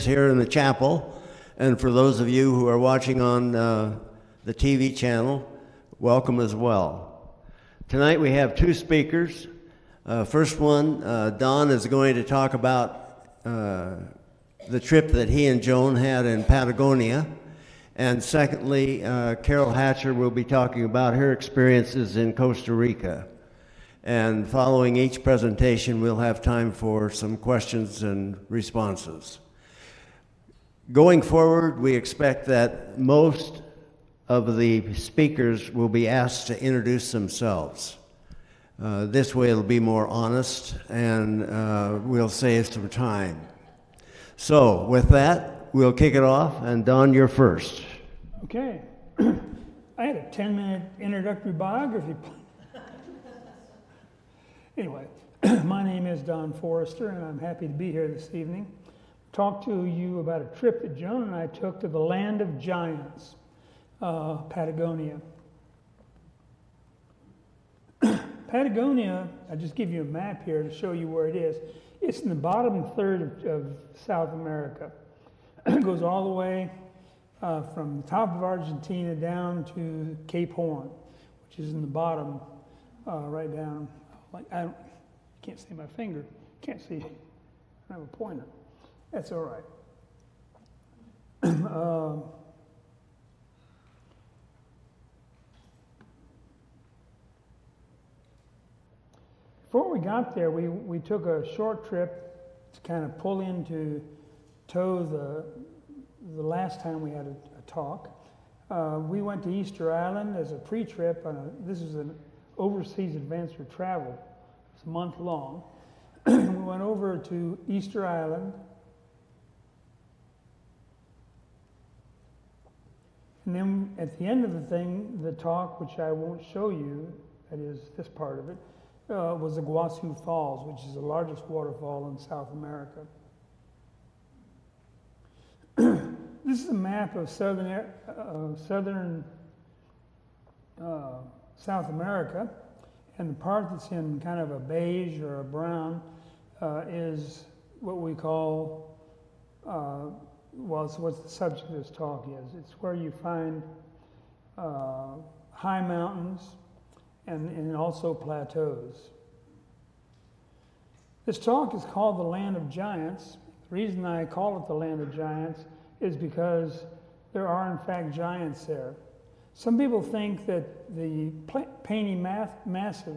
here in the chapel, and for those of you who are watching on the TV channel, welcome as well. Tonight we have two speakers. First one, Don is going to talk about the trip that he and Joan had in Patagonia, and secondly, Carol Hatcher will be talking about her experiences in Costa Rica. And following each presentation, we'll have time for some questions and responses. Going forward, we expect that most of the speakers will be asked to introduce themselves. This way it'll be more honest, and we'll save some time. So with that, we'll kick it off, and Don, you're first. Okay. I had a 10-minute introductory biography. Anyway, my name is Don Forester, and I'm happy to be here this evening. Talk to you about a trip that Joan and I took to the land of giants, Patagonia. Patagonia, I'll just give you a map here to show you where it is. It's in the bottom third of South America. It goes all the way from the top of Argentina down to Cape Horn, which is in the bottom, right down. Like I can't see my finger. Can't see. I have a pointer. That's all right. Before we got there, we took a short trip to kind of pull in to tow the last time we had a talk. We went to Easter Island as a pre-trip. This is an overseas adventure travel. It's a month long. We went over to Easter Island. And then at the end of the talk, which I won't show you, that is this part of it, was the Iguazu Falls, which is the largest waterfall in South America. This is a map of southern South America, and the part that's in kind of a beige or a brown is what we call it's what the subject of this talk is. It's where you find high mountains and also plateaus. This talk is called the Land of Giants. The reason I call it the Land of Giants is because there are in fact giants there. Some people think that the Paine Massif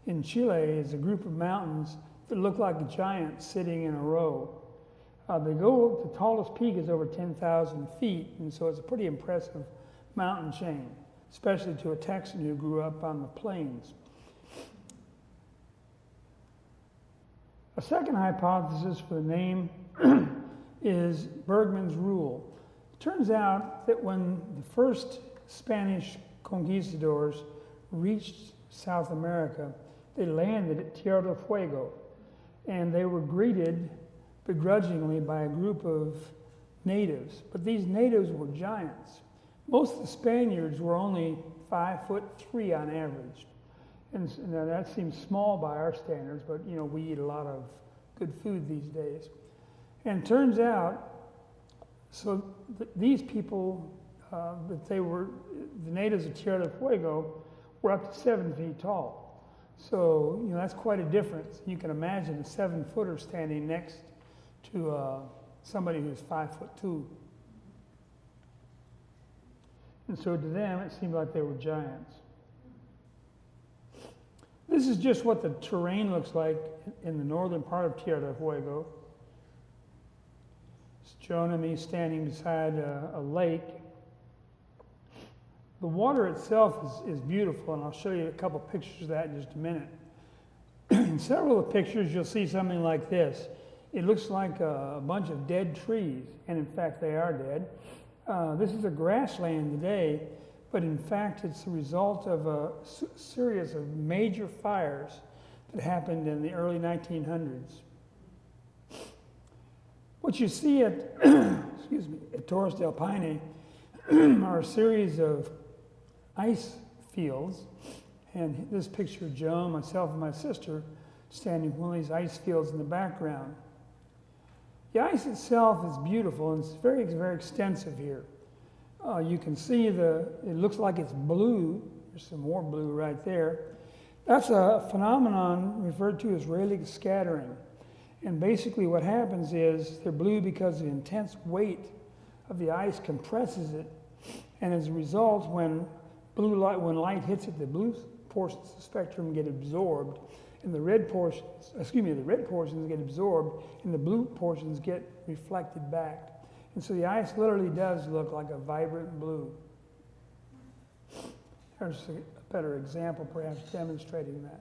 in Chile is a group of mountains that look like a giant sitting in a row. The tallest peak is over 10,000 feet, and so it's a pretty impressive mountain chain, especially to a Texan who grew up on the plains. A second hypothesis for the name is Bergman's rule. It turns out that when the first Spanish conquistadors reached South America, they landed at Tierra del Fuego, and they were greeted begrudgingly by a group of natives. But these natives were giants. Most of the Spaniards were only 5'3" on average. And now that seems small by our standards, but we eat a lot of good food these days. And it turns out, these people, the natives of Tierra del Fuego were up to 7 feet tall. So, that's quite a difference. You can imagine a 7-footer standing next to somebody who's 5'2". And so to them, it seemed like they were giants. This is just what the terrain looks like in the northern part of Tierra del Fuego. It's Joan and me standing beside a lake. The water itself is beautiful, and I'll show you a couple pictures of that in just a minute. In several of the pictures, you'll see something like this. It looks like a bunch of dead trees, and in fact, they are dead. This is a grassland today, but in fact, it's the result of a series of major fires that happened in the early 1900s. What you see at, at Torres del Paine are a series of ice fields, and this picture of Joan, myself, and my sister standing in one of these ice fields in the background. The ice itself is beautiful, and it's very, very extensive here. You can see it looks like it's blue. There's some more blue right there. That's a phenomenon referred to as Rayleigh scattering. And basically what happens is they're blue because the intense weight of the ice compresses it. And as a result, when light hits it, the blue portions of the spectrum get absorbed, and the red portions get absorbed, and the blue portions get reflected back. And so the ice literally does look like a vibrant blue. There's a better example, perhaps, demonstrating that.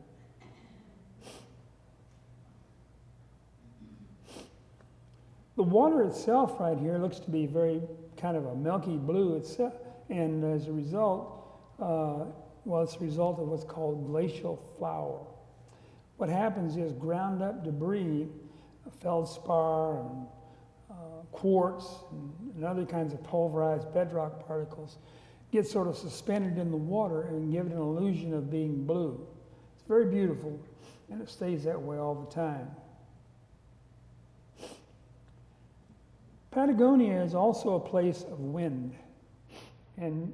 The water itself right here looks to be very kind of a milky blue itself, and as a result, it's a result of what's called glacial flour. What happens is ground up debris, feldspar and quartz and other kinds of pulverized bedrock particles get sort of suspended in the water and give it an illusion of being blue. It's very beautiful, and it stays that way all the time. Patagonia is also a place of wind. And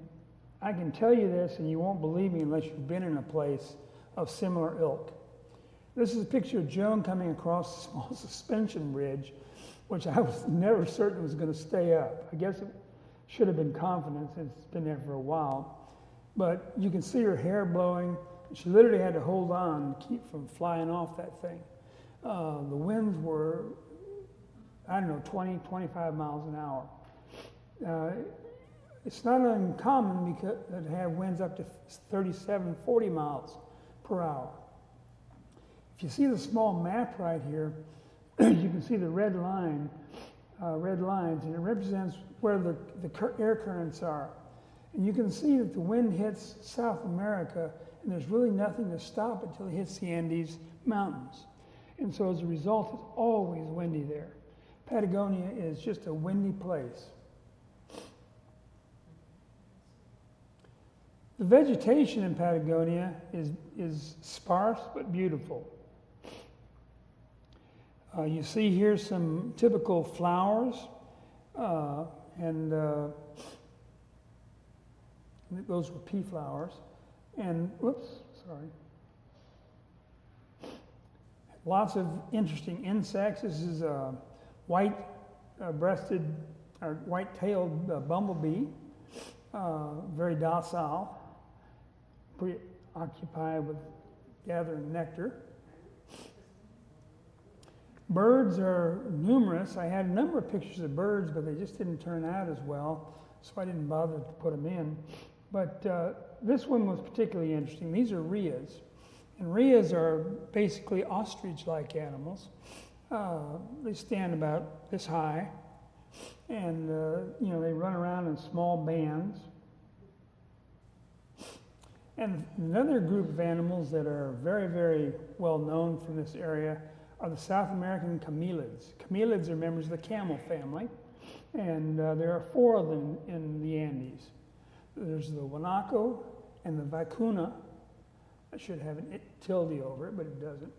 I can tell you this, and you won't believe me unless you've been in a place of similar ilk. This is a picture of Joan coming across a small suspension bridge, which I was never certain was going to stay up. I guess it should have been confident since it's been there for a while. But you can see her hair blowing. She literally had to hold on to keep from flying off that thing. The winds were, 20, 25 miles an hour. It's not uncommon to have winds up to 37, 40 miles per hour. If you see the small map right here, you can see the red lines, and it represents where the air currents are. And you can see that the wind hits South America, and there's really nothing to stop it until it hits the Andes Mountains. And so as a result, it's always windy there. Patagonia is just a windy place. The vegetation in Patagonia is sparse but beautiful. You see here some typical flowers, and those were pea flowers. And, lots of interesting insects. This is a white-breasted or white-tailed bumblebee, very docile, preoccupied with gathering nectar. Birds are numerous. I had a number of pictures of birds, but they just didn't turn out as well, so I didn't bother to put them in. But this one was particularly interesting. These are rheas. And rheas are basically ostrich-like animals. They stand about this high, and they run around in small bands. And another group of animals that are very, very well known from this area are the South American camelids. Camelids are members of the camel family, and there are 4 of them in the Andes. There's the guanaco and the vicuna. I should have an tilde over it, but it doesn't.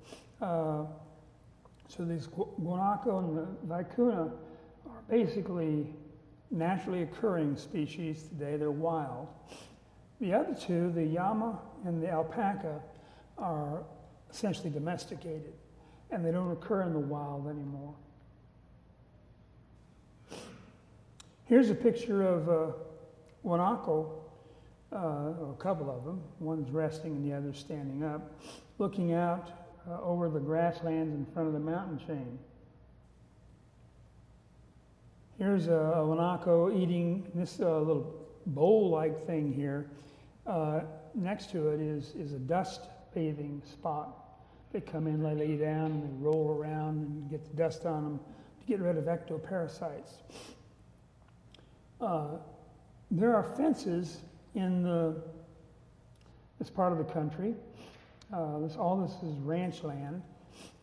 So these guanaco and the vicuna are basically naturally occurring species today. They're wild. The other 2, the llama and the alpaca, are essentially domesticated, and they don't occur in the wild anymore. Here's a picture of guanaco, a couple of them. One's resting and the other's standing up, looking out over the grasslands in front of the mountain chain. Here's a guanaco eating this little bowl-like thing here. Next to it is a dust bathing spot. They come in, they lay down, and they roll around and get the dust on them to get rid of ectoparasites. There are fences in this part of the country. All this is ranch land,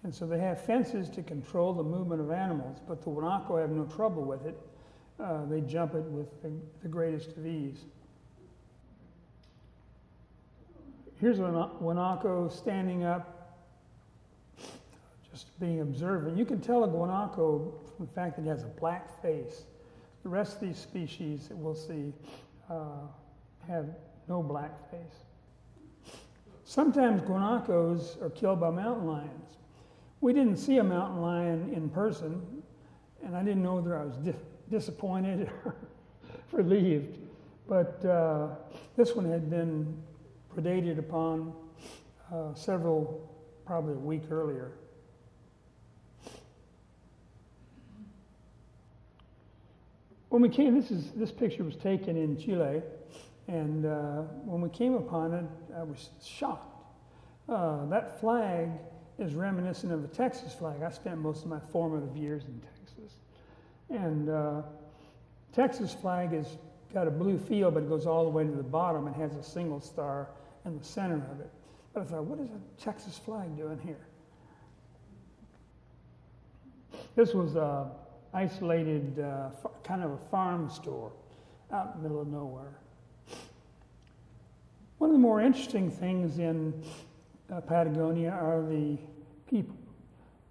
and so they have fences to control the movement of animals, but the guanaco have no trouble with it. They jump it with the greatest of ease. Here's a guanaco standing up. just being observant. You can tell a guanaco from the fact that it has a black face. The rest of these species that we'll see have no black face. Sometimes guanacos are killed by mountain lions. We didn't see a mountain lion in person, and I didn't know whether I was disappointed or relieved. But this one had been predated upon probably a week earlier. When we came, this picture was taken in Chile, and when we came upon it, I was shocked. That flag is reminiscent of the Texas flag. I spent most of my formative years in Texas, and Texas flag has got a blue field, but it goes all the way to the bottom and has a single star in the center of it. But I thought, what is a Texas flag doing here? This was isolated kind of a farm store out in the middle of nowhere. One of the more interesting things in Patagonia are the people.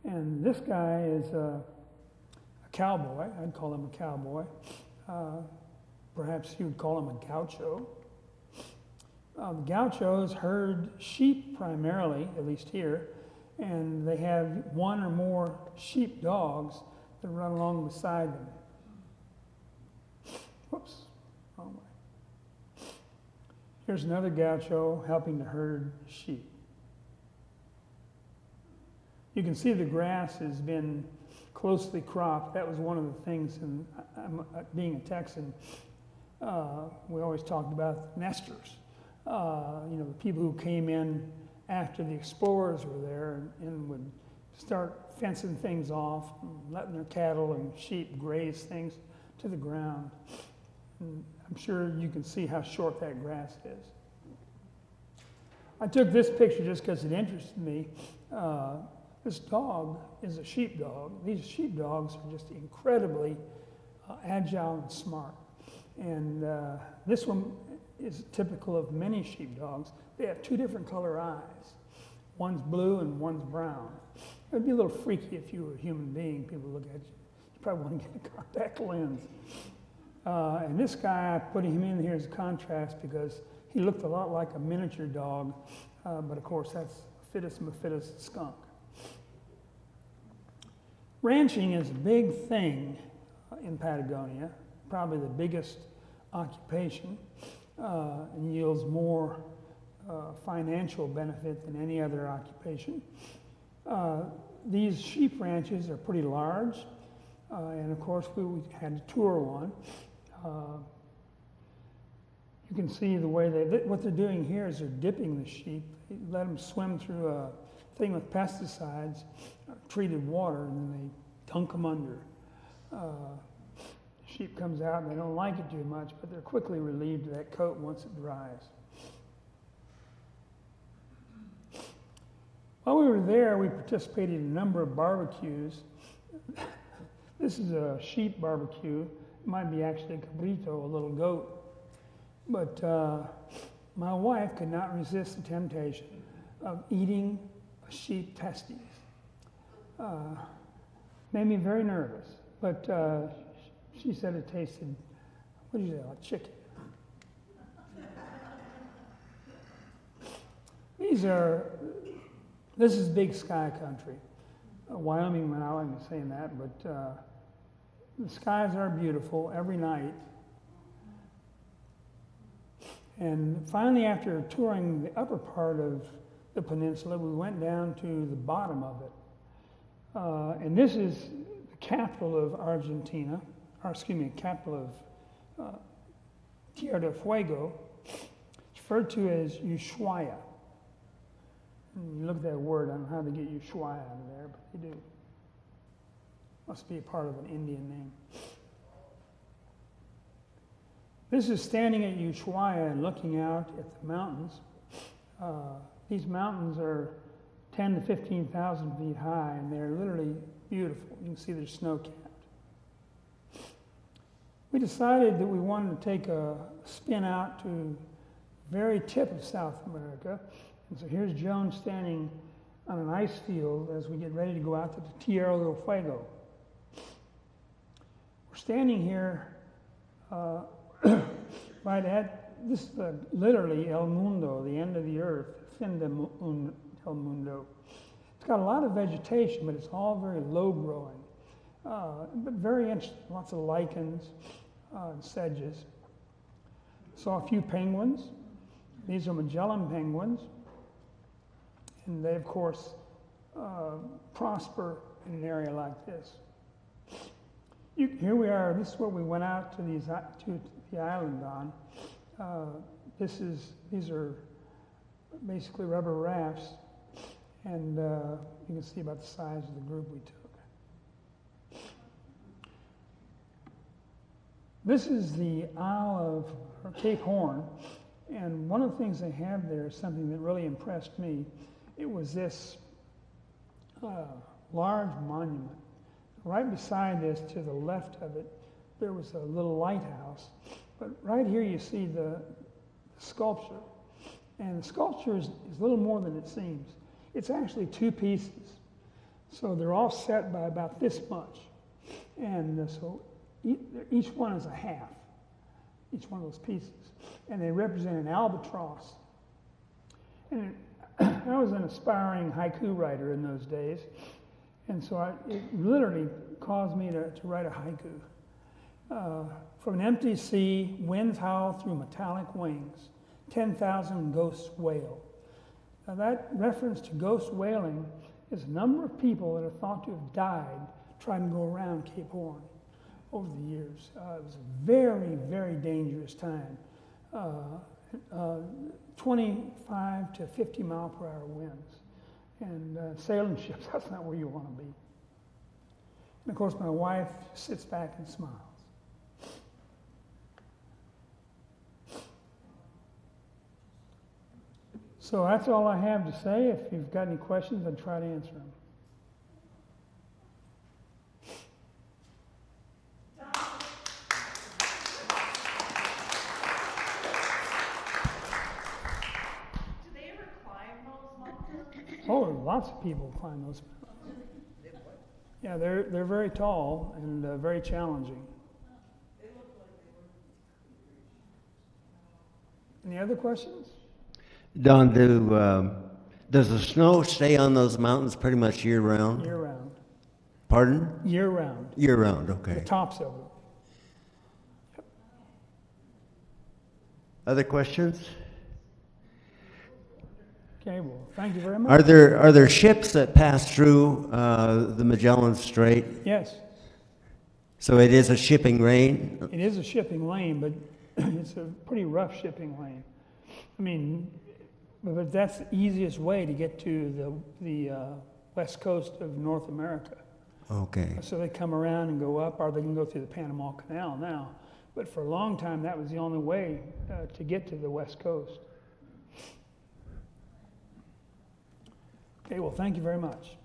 And this guy is a cowboy. I'd call him a cowboy. Perhaps you would call him a gaucho. The gauchos herd sheep primarily, at least here, and they have one or more sheep dogs that run along beside them. Whoops, wrong way. Here's another gaucho helping to herd sheep. You can see the grass has been closely cropped. That was one of the things, in being a Texan, we always talked about nesters. The people who came in after the explorers were there and would start fencing things off, and letting their cattle and sheep graze things to the ground. And I'm sure you can see how short that grass is. I took this picture just because it interested me. This dog is a sheepdog. These sheepdogs are just incredibly agile and smart. And this one is typical of many sheepdogs. They have two different color eyes. One's blue and one's brown. It would be a little freaky if you were a human being. People look at you. You probably want to get a contact lens. And this guy, I put him in here as a contrast because he looked a lot like a miniature dog. But of course, that's Fetus mephitis skunk. Ranching is a big thing in Patagonia, probably the biggest occupation, and yields more financial benefit than any other occupation. These sheep ranches are pretty large, and of course we had to tour one. You can see the way what they're doing here is they're dipping the sheep. They let them swim through a thing with pesticides, treated water, and then they dunk them under. Sheep comes out and they don't like it too much, but they're quickly relieved of that coat once it dries. While we were there, we participated in a number of barbecues. This is a sheep barbecue. It might be actually a cabrito, a little goat. But my wife could not resist the temptation of eating a sheep testes. Made me very nervous, but she said it tasted, what do you say, like chicken. This is big sky country. Wyoming, I wasn't saying that, but the skies are beautiful every night. And finally, after touring the upper part of the peninsula, we went down to the bottom of it. And this is the capital of Argentina, capital of Tierra del Fuego. It's referred to as Ushuaia. And you look at that word, I don't know how they get Ushuaia out of there, but they do. Must be a part of an Indian name. This is standing at Ushuaia and looking out at the mountains. These mountains are 10 to 15,000 feet high, and they're literally beautiful. You can see they're snow-capped. We decided that we wanted to take a spin out to the very tip of South America. And so here's Joan standing on an ice field as we get ready to go out to the Tierra del Fuego. We're standing here right at, this is literally El Mundo, the end of the earth, fin de El Mundo. It's got a lot of vegetation, but it's all very low growing, but very interesting, lots of lichens and sedges. Saw a few penguins. These are Magellan penguins, and they, of course, prosper in an area like this. Here we are. This is what we went out to the island on. These are basically rubber rafts, and you can see about the size of the group we took. This is the Isle of Cape Horn, and one of the things they have there is something that really impressed me. It was this large monument. Right beside this, to the left of it, there was a little lighthouse. But right here you see the sculpture. And the sculpture is little more than it seems. It's actually two pieces. So they're all set by about this much. And so each one is a half, each one of those pieces. And they represent an albatross. And I was an aspiring haiku writer in those days. And so it literally caused me to write a haiku. From an empty sea, winds howl through metallic wings. 10,000 ghosts wail. Now that reference to ghost wailing is a number of people that are thought to have died trying to go around Cape Horn over the years. It was a very, very dangerous time. 25 to 50 mile per hour winds. And sailing ships, that's not where you want to be. And of course, my wife sits back and smiles. So that's all I have to say. If you've got any questions, I'll try to answer them. Oh, lots of people climb those mountains. Yeah, they're very tall and very challenging. Any other questions? Don, does the snow stay on those mountains pretty much year round? Year round. Pardon? Year round. Year round, okay. The tops of them. Yep. Other questions? Okay, well, thank you very much. Are there ships that pass through the Magellan Strait? Yes. So it is a shipping lane? It is a shipping lane, but it's a pretty rough shipping lane. I mean, but that's the easiest way to get to the west coast of North America. Okay. So they come around and go up, or they can go through the Panama Canal now. But for a long time, that was the only way to get to the west coast. Okay, well, thank you very much.